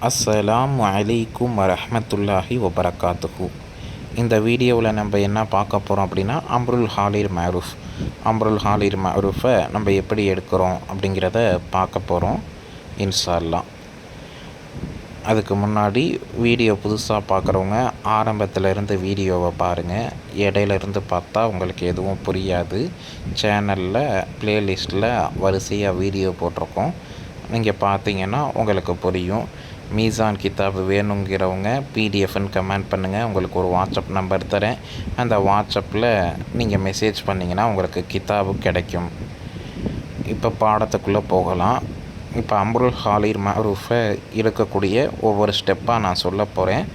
அஸ்ஸலாமு அலைக்கும் வரஹ்மத்துல்லாஹி வபரகாத்துஹு. இந்த வீடியோவில் நம்ம என்ன பார்க்க போகிறோம் அப்படின்னா அம்ருல் ஹாலிர் மஅரூஃப். அம்ருல் ஹாலிர் மஅரூஃபை நம்ம எப்படி எடுக்கிறோம் அப்படிங்கிறத பார்க்க போகிறோம் இன்ஷா அல்லாஹ். அதுக்கு முன்னாடி வீடியோ புதுசாக பார்க்குறவங்க ஆரம்பத்திலேருந்து வீடியோவை பாருங்கள். இடையிலேருந்து பார்த்தா உங்களுக்கு எதுவும் புரியாது. சேனலில் ப்ளேலிஸ்ட்டில் வரிசையாக வீடியோ போட்டிருக்கோம், நீங்கள் பார்த்தீங்கன்னா உங்களுக்கு புரியும். மீசான் கிதாப் வேணுங்கிறவங்க பிடிஎஃப்னு கமெண்ட் பண்ணுங்கள். உங்களுக்கு ஒரு வாட்ஸ்அப் நம்பர் தரேன். அந்த வாட்ஸ்அப்பில் நீங்கள் மெசேஜ் பண்ணிங்கன்னா உங்களுக்கு கிதாபு கிடைக்கும். இப்போ பாடத்துக்குள்ளே போகலாம். இப்போ அம்ருல் ஹாலிர் மஅரூஃபை இருக்கக்கூடிய ஒவ்வொரு ஸ்டெப்பாக நான் சொல்ல போகிறேன்.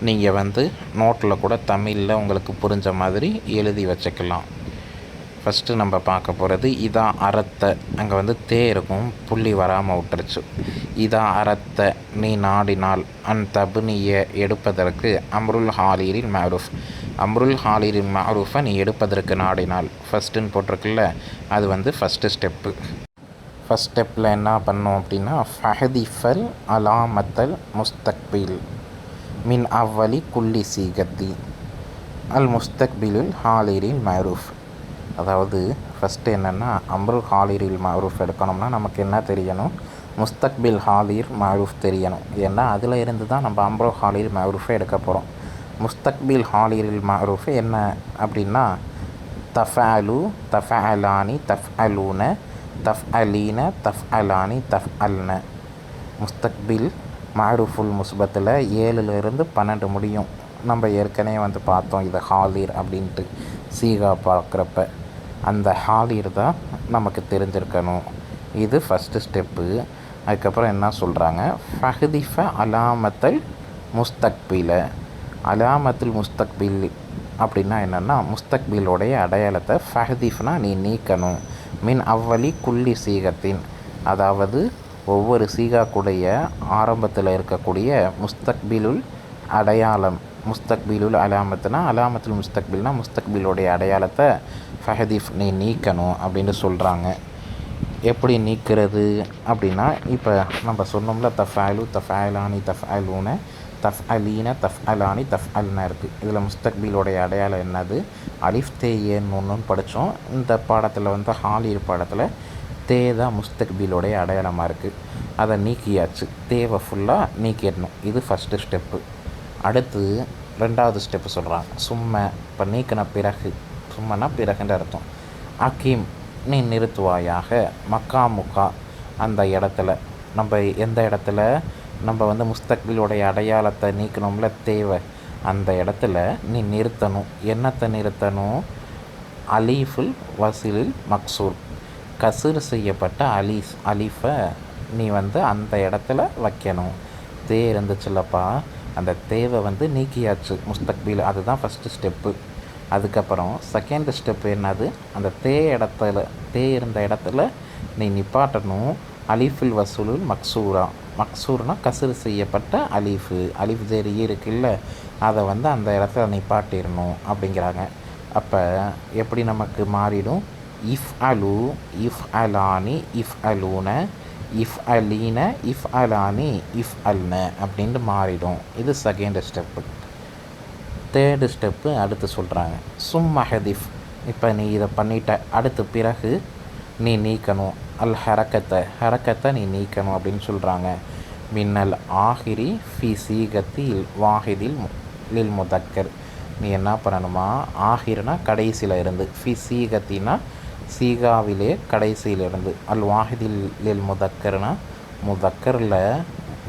நீங்கள் நோட்டில் கூட தமிழில் உங்களுக்கு புரிஞ்ச மாதிரி எழுதி வச்சுக்கலாம். ஃபஸ்ட்டு நம்ம பார்க்க போகிறது இதா அறத்த. அங்கே தே இருக்கும், புள்ளி வராமல் விட்டுருச்சு. இதா அறத்த நீ நாடினால் தபுனியை எடுப்பதற்கு அம்ருல் ஹாலிரில் மஅரூஃப். அம்ருல் ஹாலிரில் மஅரூஃபை நீ எடுப்பதற்கு நாடினால் ஃபஸ்ட்டுன்னு போட்டிருக்குல்ல, அது ஃபஸ்ட்டு ஸ்டெப்பு. ஃபஸ்ட் ஸ்டெப்பில் என்ன பண்ணோம் அப்படின்னா ஃபஹதிஃபல் அலாமத்தல் முஸ்தக்பில் மின் அவ்வலி குல்லி சீகத்தி அல் முஸ்தக்பிலுல் ஹாலிரில் மஅரூஃப். அதாவது ஃபஸ்ட்டு என்னென்னா அம்ருல் ஹாலிரில் மஅரூஃப் எடுக்கணும்னா நமக்கு என்ன தெரியணும்? முஸ்தக்பில் ஹாலிர் மஅரூஃப் தெரியணும். ஏன்னா அதில் இருந்து தான் நம்ம அம்ருல் ஹாலிர் மஅரூஃபை எடுக்க போகிறோம். முஸ்தக்பில் ஹாலிரில் மஅரூஃப் என்ன அப்படின்னா தஃஅலு, தஃஅலானி, தஃஅலூன, தஃஅலீன, தஃஅலானி, தஃஅல்ன. முஸ்தக்பில் மஅரூஃபுல் முஸ்பத்தில் 7லிருந்து 12 முடியும். நம்ம ஏற்கனவே பார்த்தோம் இதை ஹாலிர் அப்படின்ட்டு சீகா பார்க்குறப்ப. அந்த ஹாலிர் தான் நமக்கு தெரிஞ்சிருக்கணும். இது ஃபஸ்ட்டு ஸ்டெப்பு. அதுக்கப்புறம் என்ன சொல்கிறாங்க, ஃபஹதிஃப அலாமத்தல் முஸ்தக்பில. அலாமத்துல் முஸ்தக்பில் அப்படின்னா என்னென்னா முஸ்தக்பிலோடைய அடையாளத்தை ஃபஹதிஃப்னா நீ நீக்கணும். மின் அவ்வலி குல்லி சீகத்தின், அதாவது ஒவ்வொரு சீகாக்குடைய ஆரம்பத்தில் இருக்கக்கூடிய முஸ்தக்பிலுல் அடையாளம். முஸ்தக்பிலுல் அலாமத்துனா அலாமத்துல் முஸ்தக்பில்னா முஸ்தக்பிலுடைய அடையாளத்தை ஃபஹதிஃப் நீ நீக்கணும் அப்படின்னு சொல்கிறாங்க. எப்படி நீக்கிறது அப்படின்னா இப்போ நம்ம சொன்னோம்ல தஃஅலு, தஃஅலானி, தஃஅலூன, தஃஅலீன, தஃஅலானி, தஃஅல்ன இருக்குது. இதில் முஸ்தக்பிலுடைய அடையாளம் என்னது? அலிஃப் தே ஏன்னு ஒன்று படித்தோம். இந்த பாடத்தில் ஹாலிர் பாடத்தில் தே தான் முஸ்தக்பிலுடைய அடையாளமாக இருக்குது. அதை நீக்கியாச்சு. தேவை ஃபுல்லாக நீக்கிடணும். இது ஃபஸ்ட்டு ஸ்டெப்பு. அடுத்து ரெண்டாவது ஸ்டெப்பு சொல்கிறாங்க சும்மா. இப்போ நீக்கின பிறகு, சும்மனா பிறகுன்ற அர்த்தம். அகீம் நீ நிறுத்துவாயாக. மக்காமுக்கா அந்த இடத்துல, நம்ம எந்த இடத்துல நம்ம முஸ்தக்பிலுடைய அடையாளத்தை நீக்கணும்ல தேவை, அந்த இடத்துல நீ நிறுத்தணும். என்னத்தை நிறுத்தணும்? அலீஃபுல் வசிலில் மக்சூர், கசுர் செய்யப்பட்ட அலீஃபை நீ அந்த இடத்துல வைக்கணும். தே இருந்துச்சுல்லப்பா, அந்த தேவை நீக்கியாச்சு முஸ்தக்பில். அதுதான் ஃபஸ்ட்டு ஸ்டெப்பு. அதுக்கப்புறம் செகண்ட் ஸ்டெப்பு என்னது? அந்த தே இருந்த இடத்துல நீ நிப்பாட்டணும். அலீஃபுல் வசூலுல் மக்சூரா. மக்சூர்னால் கசுர் செய்யப்பட்ட அலீஃப் ஜெரி இருக்குல்ல, அதை அந்த இடத்துல நிப்பாட்டிடணும் அப்படிங்கிறாங்க. அப்போ எப்படி நமக்கு மாறிடும்? இஃப் அலு, இஃப் அலானி, இஃப் அலூன, இஃப் அலீன, இஃப் அலானி, இஃப் அல்ன அப்படின்ட்டு மாறிடும். இது செகண்ட் ஸ்டெப்பு. தேர்டு ஸ்டெப்பு அடுத்து சொல்கிறாங்க சும்மஹதிஃப். இப்போ நீ இதை பண்ணிட்ட, அடுத்து பிறகு நீ நீக்கணும் அல் ஹரக்கத்தை நீ நீக்கணும் அப்படின்னு சொல்கிறாங்க. மின்னல் ஆஹிரி ஃபி சீகத்தில் வாஹிதில் லில் முதக்கர். நீ என்ன பண்ணணுமா? ஆஹிர்னா கடைசியில் இருந்து, ஃபி சீகத்தினா சீகாவிலே கடைசியிலிருந்து, அல் வாஹிதில் லில் முதக்கர்னா முதக்கரில்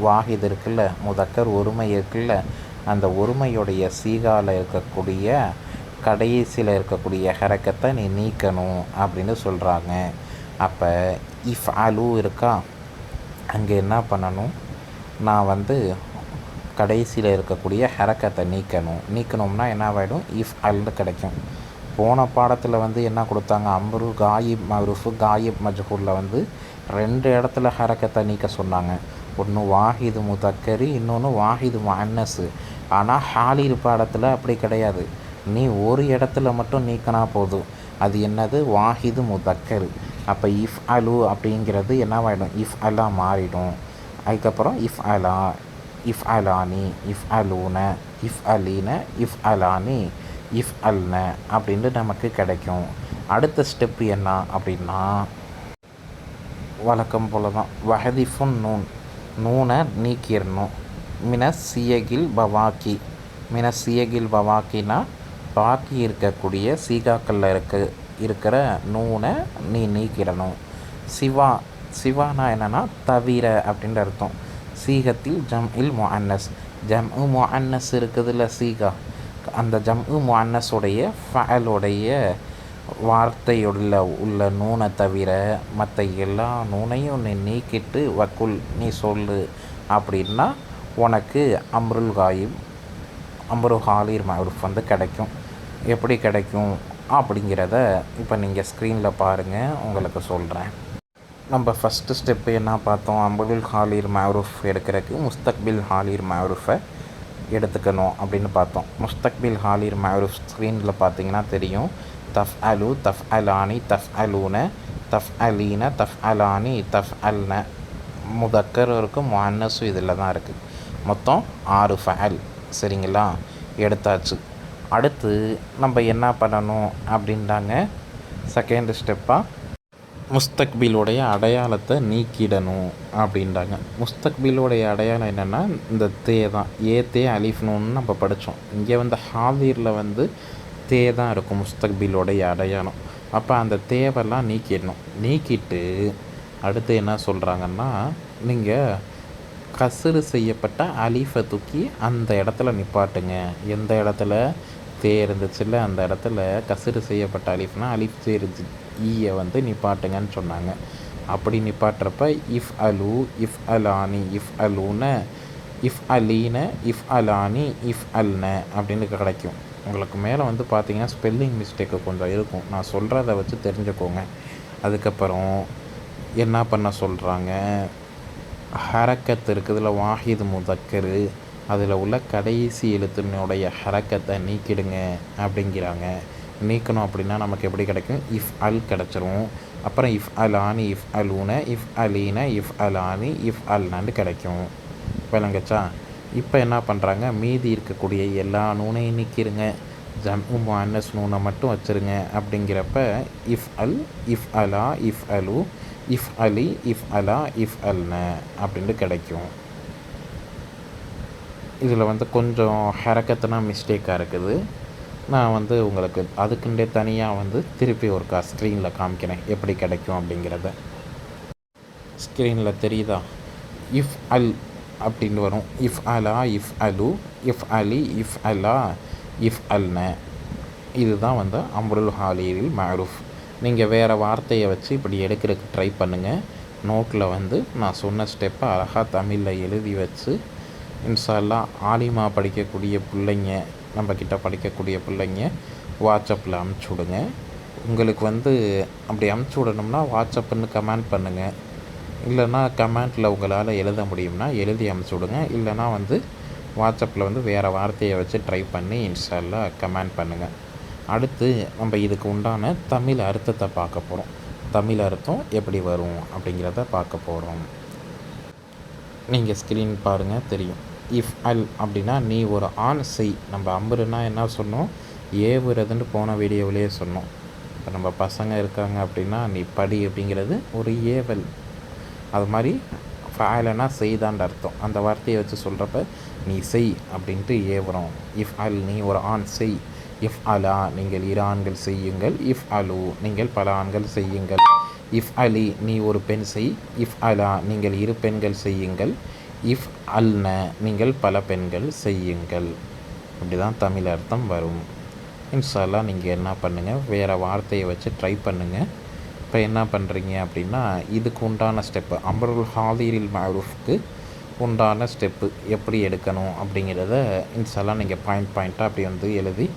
வாஹித் இருக்குல்ல, முதக்கர் ஒருமை இருக்குல்ல, அந்த ஒருமையுடைய சீகாவில் இருக்கக்கூடிய கடைசியில் இருக்கக்கூடிய ஹரக்கத்தை நீ நீக்கணும் அப்படின்னு சொல்கிறாங்க. அப்போ இஃப் அலு இருக்கா, அங்கே என்ன பண்ணணும்? நான் கடைசியில் இருக்கக்கூடிய ஹரக்கத்தை நீக்கணும்னா என்ன ஆகிடும்? இஃப் அல்னு கிடைக்கும். போன பாடத்தில் என்ன கொடுத்தாங்க? அம்ரு காயிப் மஅரூஃபு காயிப் மஜ்ஹூலில் 2 இடத்துல ஹரக்கத்தை நீக்க சொன்னாங்க. ஒன்று வாஹிது முதக்கரி, இன்னொன்று வாஹிது முஅன்னஸு. ஆனால் ஹாலிர் பாடத்தில் அப்படி கிடையாது. நீ ஒரு இடத்துல மட்டும் நீக்கினா போதும். அது என்னது? வாஹிது முதக்கர். அப்போ இஃப் அலு அப்படிங்கிறது என்னவாயிடும்? இஃப் அலா மாறிடும். அதுக்கப்புறம் இஃப் அலா இஃப் அலானி, இஃப் அலூன, இஃப் அலீன, இஃப் அலானி, இஃப் அல்ன அப்படின்ட்டு நமக்கு கிடைக்கும். அடுத்த ஸ்டெப்பு என்ன அப்படின்னா, வழக்கம் போல தான் வஹதிஃபுன் நூன், நூனை நீக்கிடணும். மினசியகில் பவாக்கி, மினசியகில் பவாக்கினா பாக்கி இருக்கக்கூடிய சீகாக்களில் இருக்கிற நூனை நீ நீக்கிடணும். சிவா, சிவானா என்னென்னா தவிர அப்படின்ற அர்த்தம். சீகத்தில் ஜம்இல் முஅன்னஸ், ஜம்உ முஅன்னஸ் இருக்குதுல்ல சீகா, அந்த ஜம்உ முஅன்னஸுடைய ஃபஅலுடைய வார்த்தையுள்ள உள்ள நூனை தவிர மற்ற எல்லா நூனையும் நீ நீக்கிட்டு வக்குல் நீ சொல்லு அப்படின்னா உனக்கு அம்ருல் காயிப், அம்ரு ஹாலிர் மஅரூஃப் வந்து கிடைக்கும். எப்படி கிடைக்கும் அப்படிங்கிறத இப்போ நீங்கள் ஸ்க்ரீனில் பாருங்கள், உங்களுக்கு சொல்கிறேன். நம்ம ஃபஸ்ட்டு ஸ்டெப்பு என்ன பார்த்தோம், அம்ருல் ஹாலிர் மஅரூஃப் எடுக்கிறதுக்கு முஸ்தக்பில் ஹாலிர் மஅரூஃபை எடுத்துக்கணும் அப்படின்னு பார்த்தோம். முஸ்தக்பில் ஹாலிர் மஅரூஃப் ஸ்க்ரீனில் பார்த்தீங்கன்னா தெரியும். தஃப் அலு, தஃப் அலானி, தஃப் அலூன, தஃப் அலீன, தஃப் அலானி, தஃப் அல்ன. முதக்கரும் இருக்கும் முஅன்னஸும் இதில் தான் இருக்குது. மொத்தம் 6 ஃபஅல். சரிங்களா, எடுத்தாச்சு. அடுத்து நம்ம என்ன பண்ணணும் அப்படின்றாங்க, செகண்ட் ஸ்டெப்பாக முஸ்தக்பிலுடைய அடையாளத்தை நீக்கிடணும் அப்படின்றாங்க. முஸ்தக்பிலுடைய அடையாளம் என்னென்னா இந்த தே தான். தே அலிஃப்னு நம்ம படித்தோம். இங்கே வந்து ஹாதிரில் வந்து தே தான் இருக்கும் முஸ்தக்பிலுடைய அடையாளம். அப்போ அந்த தேவெல்லாம் நீக்கிடணும். நீக்கிட்டு அடுத்து என்ன சொல்கிறாங்கன்னா, நீங்கள் கசுறு செய்யப்பட்ட அலிஃபை தூக்கி அந்த இடத்துல நிப்பாட்டுங்க. எந்த இடத்துல தே இருந்துச்சுல்ல அந்த இடத்துல கசுறு செய்யப்பட்ட அலிஃப்னா அலிஃப் சேருச்சு ஈயை வந்து நிப்பாட்டுங்கன்னு சொன்னாங்க. அப்படி நிப்பாட்டுறப்ப இஃப் அலு, இஃப் அலானி, இஃப் அலூன, இஃப் அலீன, இஃப் அலானி, இஃப் அல்ன அப்படின்னு கிடைக்கும். உங்களுக்கு மேலே வந்து பார்த்தீங்கன்னா ஸ்பெல்லிங் மிஸ்டேக்கு கொஞ்சம் இருக்கும். நான் சொல்கிறத வச்சு தெரிஞ்சுக்கோங்க. அதுக்கப்புறம் என்ன பண்ண சொல்கிறாங்க, ஹரக்கத்து இருக்குதுல வாஹிது முதக்கரு, அதில் உள்ள கடைசி எழுத்தினுடைய ஹரக்கத்தை நீக்கிடுங்க அப்படிங்கிறாங்க. நீக்கணும் அப்படின்னா நமக்கு எப்படி கிடைக்கும், இஃப் அல் கிடச்சிரும். அப்புறம் இஃப் அலானி, இஃப் அலூன, இஃப் அலீன, இஃப் அலானி, இஃப் அல்னான்னு கிடைக்கும். விளங்குச்சா? இப்போ என்ன பண்ணுறாங்க, மீதி இருக்கக்கூடிய எல்லா நூனையும் நீக்கிடுங்க, ஜம்உ முஅன்னஸ் நூனை மட்டும் வச்சுருங்க. அப்படிங்கிறப்ப இஃப் அல், இஃப் அலா, இஃப் அலு, இஃப் அலி, இஃப் அலா, இஃப் அல்ன அப்படின்ட்டு கிடைக்கும். இதில் வந்து கொஞ்சம் ஹரக்கத்துனா மிஸ்டேக்காக இருக்குது. நான் வந்து உங்களுக்கு அதுக்குண்டே தனியாக வந்து திருப்பி ஒரு ஸ்க்ரீனில் காமிக்கிறேன் எப்படி கிடைக்கும் அப்படிங்கிறத. ஸ்க்ரீனில் தெரியுதா, இஃப் அல் அப்படின்னு வரும். இஃப் அலா, இஃப் அலு, இஃப் அலி, இஃப் அலா, இஃப் அல்ன. இதுதான் வந்து அம்ருல் ஹாலிரில் மஅரூஃப். நீங்கள் வேறு வார்த்தையை வச்சு இப்படி எடுக்கிறதுக்கு ட்ரை பண்ணுங்கள். நோட்டில் வந்து நான் சொன்ன ஸ்டெப்பை அழகாக தமிழில் எழுதி வச்சு இன்ஷா அல்லாஹ் ஆலிமா படிக்கக்கூடிய பிள்ளைங்க, நம்மக்கிட்ட படிக்கக்கூடிய பிள்ளைங்க வாட்ஸ்அப்பில் அமுச்சு விடுங்க. உங்களுக்கு வந்து அப்படி அமுச்சு விடணும்னா வாட்ஸ்அப்புன்னு கமெண்ட் பண்ணுங்கள். இல்லைன்னா கமெண்ட்டில் உங்களால் எழுத முடியும்னா எழுதி அமுச்சு விடுங்க. இல்லைனா வந்து வாட்ஸ்அப்பில் வந்து வேறு வார்த்தையை வச்சு ட்ரை பண்ணி இன்ஷா அல்லாஹ் கமெண்ட் பண்ணுங்கள். அடுத்து நம்ம இதுக்கு உண்டான தமிழ் அர்த்தத்தை பார்க்க போகிறோம். தமிழ் அர்த்தம் எப்படி வரும் அப்படிங்கிறத பார்க்க போகிறோம். நீங்கள் ஸ்க்ரீன் பாருங்கள் தெரியும். இஃப் அல் அப்படின்னா நீ ஒரு ஆண் செய். நம்ம அம்புன்னா என்ன சொன்னோம், ஏவுறதுன்னு போன வீடியோவிலேயே சொன்னோம். இப்போ நம்ம பசங்க இருக்காங்க அப்படின்னா நீ படி அப்படிங்கிறது ஒரு ஏவல். அது மாதிரி ஃபஅலனா செய்தான்ற அர்த்தம். அந்த வார்த்தையை வச்சு சொல்கிறப்ப நீ செய் அப்படின்ட்டு ஏவுறோம். இஃப் அல் நீ ஒரு ஆண் செய். இஃப் அலா நீங்கள் 2 ஆண்கள் செய்யுங்கள். இஃப் அலு நீங்கள் பல ஆண்கள் செய்யுங்கள். இஃப் அலி நீ ஒரு பெண் செய். இஃப் அலா நீங்கள் 2 பெண்கள் செய்யுங்கள். இஃப் அல்ன நீங்கள் பல பெண்கள் செய்யுங்கள். இப்படி தான் தமிழ் அர்த்தம் வரும். இன்ஷா அல்லாஹ் நீங்கள் என்ன பண்ணுங்கள், வேறு வார்த்தையை வச்சு ட்ரை பண்ணுங்கள். இப்போ என்ன பண்ணுறீங்க அப்படின்னா இதுக்கு உண்டான ஸ்டெப்பு அம்ருல் ஹாலிரில் மஅரூஃப்க்கு உண்டான ஸ்டெப்பு எப்படி எடுக்கணும் அப்படிங்கிறத இன்ஷா அல்லாஹ் நீங்கள் பாயிண்ட்டாக அப்படி வந்து எழுதி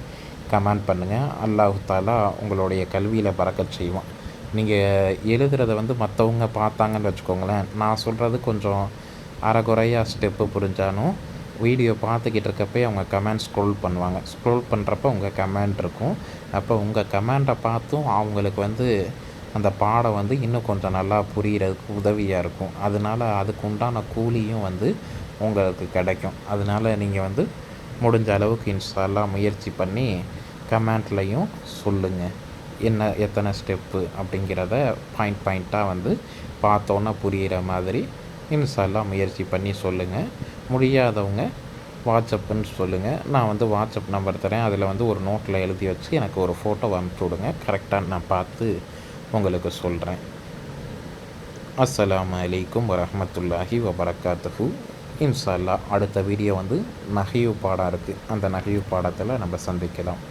கமெண்ட் பண்ணுங்கள். அல்லாஹ் தஆலா உங்களுடைய கல்வியில் பறக்கச் செய்வான். நீங்கள் எழுதுகிறத வந்து மற்றவங்க பார்த்தாங்கன்னு வச்சுக்கோங்களேன், நான் சொல்கிறது கொஞ்சம் அரைகுறையாக ஸ்டெப்பு புரிஞ்சாலும் வீடியோ பார்த்துக்கிட்டு இருக்கப்பே அவங்க கமெண்ட் ஸ்க்ரோல் பண்ணுவாங்க. ஸ்க்ரோல் பண்ணுறப்ப உங்கள் கமெண்ட் இருக்கும். அப்போ உங்கள் கமெண்ட்டை பார்த்தும் அவங்களுக்கு வந்து அந்த பாடம் வந்து இன்னும் கொஞ்சம் நல்லா புரிகிறதுக்கு உதவியாக இருக்கும். அதனால் அதுக்கு உண்டான கூலியும் வந்து உங்களுக்கு கிடைக்கும். அதனால் நீங்கள் வந்து முடிஞ்ச அளவுக்கு இன்ஷா அல்லாஹ் முயற்சி பண்ணி கமெண்ட்லையும் சொல்லுங்கள். என்ன எத்தனை ஸ்டெப்பு அப்படிங்கிறத பாயிண்ட்டாக வந்து பார்த்தோன்னா புரிகிற மாதிரி இன்ஷா அல்லாஹ் முயற்சி பண்ணி சொல்லுங்கள். முடியாதவங்க வாட்ஸ்அப்புன்னு சொல்லுங்கள். நான் வந்து வாட்ஸ்அப் நம்பர் தரேன். அதில் வந்து ஒரு நோட்டில் எழுதி வச்சு எனக்கு ஒரு ஃபோட்டோ அனுப்பிச்சி விடுங்க. கரெக்டாக நான் பார்த்து உங்களுக்கு சொல்கிறேன். அஸ்ஸலாமு அலைக்கும் வரஹ்மத்துல்லாஹி வபரகாத்துஹு. இன்ஷா அல்லாஹ் அடுத்த வீடியோ வந்து நஹ்வு பாடம் இருக்குது. அந்த நஹ்வு பாடத்தில் நம்ம சந்திக்கலாம்.